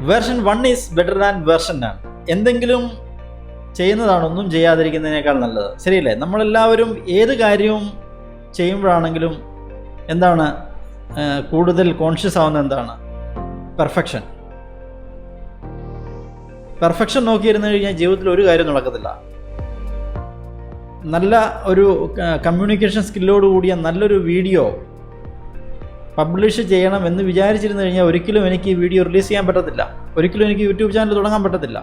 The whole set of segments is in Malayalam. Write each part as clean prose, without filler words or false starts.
Version 1 is better than version 9. എന്തെങ്കിലും ചെയ്യുന്നതാണ് ഒന്നും ചെയ്യാതിരിക്കുന്നതിനേക്കാൾ നല്ലത്. ശരിയല്ലേ? നമ്മളെല്ലാവരും ഏത് കാര്യവും ചെയ്യുമ്പോഴാണെങ്കിലും എന്താണ് കൂടുതൽ കോൺഷ്യസ് ആവുന്നത്? എന്താണ്? പെർഫെക്ഷൻ നോക്കിയിരുന്നു കഴിഞ്ഞാൽ ജീവിതത്തിൽ ഒരു കാര്യം നടക്കത്തില്ല. നല്ല ഒരു കമ്മ്യൂണിക്കേഷൻ സ്കില്ലോട് കൂടിയ നല്ലൊരു വീഡിയോ പബ്ലിഷ് ചെയ്യണം എന്ന് വിചാരിച്ചിരുന്നു കഴിഞ്ഞാൽ ഒരിക്കലും എനിക്ക് ഈ വീഡിയോ റിലീസ് ചെയ്യാൻ പറ്റത്തില്ല. ഒരിക്കലും എനിക്ക് യൂട്യൂബ് ചാനൽ തുടങ്ങാൻ പറ്റത്തില്ല.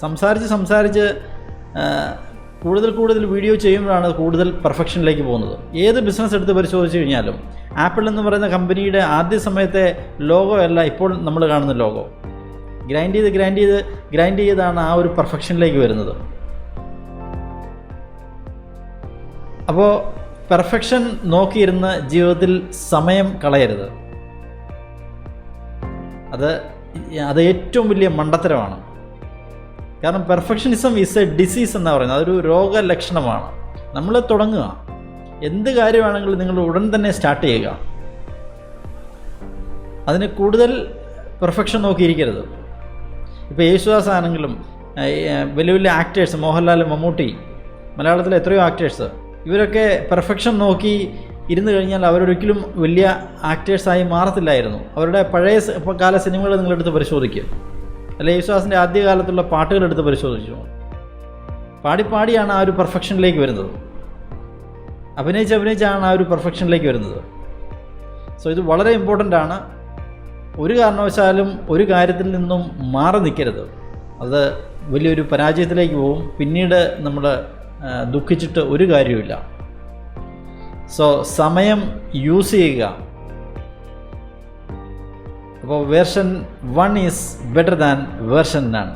സംസാരിച്ച് കൂടുതൽ വീഡിയോ ചെയ്യുമ്പോഴാണ് കൂടുതൽ പെർഫെക്ഷനിലേക്ക് പോകുന്നത്. ഏത് ബിസിനസ് എടുത്ത് പരിശോധിച്ച് കഴിഞ്ഞാലും ആപ്പിൾ എന്ന് പറയുന്ന കമ്പനിയുടെ ആദ്യ സമയത്തെ ലോഗോ അല്ല ഇപ്പോൾ നമ്മൾ കാണുന്ന ലോഗോ. ഗ്രൈൻഡ് ചെയ്താണ് ആ ഒരു പെർഫെക്ഷനിലേക്ക് വരുന്നത്. അപ്പോൾ പെർഫെക്ഷൻ നോക്കിയിരുന്ന് ജീവിതത്തിൽ സമയം കളയരുത്. അത് ഏറ്റവും വലിയ മണ്ടത്തരമാണ്. കാരണം പെർഫെക്ഷനിസം ഈസ് എ ഡിസീസ് എന്നാണ് പറയുന്നത്. അതൊരു രോഗലക്ഷണമാണ്. നമ്മൾ തുടങ്ങുക, എന്ത് കാര്യമാണെങ്കിലും നിങ്ങൾ ഉടൻ തന്നെ സ്റ്റാർട്ട് ചെയ്യുക. അതിന് കൂടുതൽ പെർഫെക്ഷൻ നോക്കിയിരിക്കരുത്. ഇപ്പോൾ യേശുദാസ് ആണെങ്കിലും വലിയ വലിയ ആക്ടേഴ്സ്, മോഹൻലാൽ, മമ്മൂട്ടി, മലയാളത്തിലെ എത്രയോ ആക്ടേഴ്സ്, ഇവരൊക്കെ പെർഫെക്ഷൻ നോക്കി ഇരുന്ന് കഴിഞ്ഞാൽ അവരൊരിക്കലും വലിയ ആക്ടേഴ്സായി മാറത്തില്ലായിരുന്നു. അവരുടെ പഴയ കാല സിനിമകൾ നിങ്ങളെടുത്ത് പരിശോധിക്കുക, അല്ലെ യേശുദാസിൻ്റെ ആദ്യകാലത്തുള്ള പാട്ടുകളെടുത്ത് പരിശോധിച്ചു. പാടിയാണ് ആ ഒരു പെർഫെക്ഷനിലേക്ക് വരുന്നത്. അഭിനയിച്ചാണ് ആ ഒരു പെർഫെക്ഷനിലേക്ക് വരുന്നത്. സോ ഇത് വളരെ ഇമ്പോർട്ടൻ്റ് ആണ്. ഒരു കാരണവശാലും ഒരു കാര്യത്തിൽ നിന്നും മാറി നിൽക്കരുത്. അത് വലിയൊരു പരാജയത്തിലേക്ക് പോകും. പിന്നീട് നമ്മൾ ദുഃഖിച്ചിട്ട് ഒരു കാര്യമില്ല. സോ സമയം യൂസ് ചെയ്യുക. അപ്പോൾ version 1 is better than version 9.